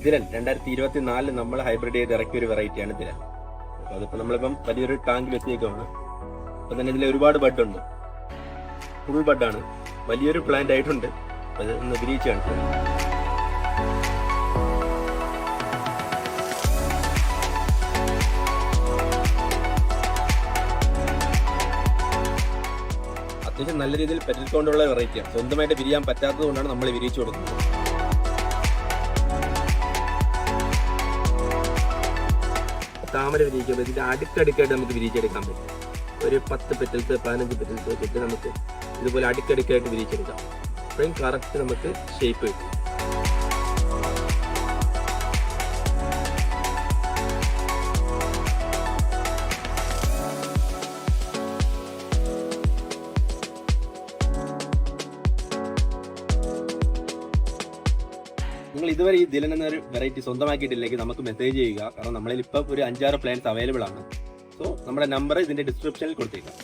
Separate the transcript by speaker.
Speaker 1: Dylan 2024 നമ്മൾ hybrid ചെയ്ത് ഇറക്കിയ ഒരു വെറൈറ്റിയാണ് ദിലൻ. അപ്പോൾ അതിപ്പോൾ നമ്മളിപ്പം വലിയൊരു ടാങ്കിൽ എത്തിയേക്കാണ്. അപ്പം തന്നെ ഇതിൽ ഒരുപാട് ബഡ് ഉണ്ട്, ഫുൾ ബഡാണ്, വലിയൊരു പ്ലാന്റ് ആയിട്ടുണ്ട്. അത് ഒന്ന് വിരിയിച്ച് കാണിച്ചത്. അത്യാവശ്യം നല്ല രീതിയിൽ പെറ്റിക്കൊണ്ടുള്ള വെറൈറ്റിയാണ്. സ്വന്തമായിട്ട് വിരിയാൻ പറ്റാത്തത് കൊണ്ടാണ് നമ്മൾ വിരിയിച്ചു കൊടുക്കുന്നത്. താമര വിരിയിക്കുമ്പോൾ ഇതിൻ്റെ അടുക്കടുക്കായിട്ട് നമുക്ക് വിരിയിച്ചെടുക്കാൻ പറ്റും. ഒരു 10 പെറ്റൽസ് 15 പെറ്റൽസ് വെച്ചിട്ട് നമുക്ക് ഇതുപോലെ അടുക്കടുക്കായിട്ട് വിരിയിച്ചെടുക്കാം. അപ്പോഴും കറക്റ്റ് നമുക്ക് ഷേപ്പ് കിട്ടും. നിങ്ങൾ ഇതുവരെ ഈ ദിലൻ എന്നൊരു വെറൈറ്റി സ്വന്തമാക്കിയിട്ടില്ലെങ്കിൽ നമുക്ക് മെസ്സേജ് ചെയ്യുക. കാരണം നമ്മളിൽ ഇപ്പം ഒരു 5-6 പ്ലാൻസ് അവൈലബിൾ ആണ്. സോ നമ്മുടെ നമ്പർ ഇതിൻ്റെ ഡിസ്ക്രിപ്ഷനിൽ കൊടുത്തേക്കാം.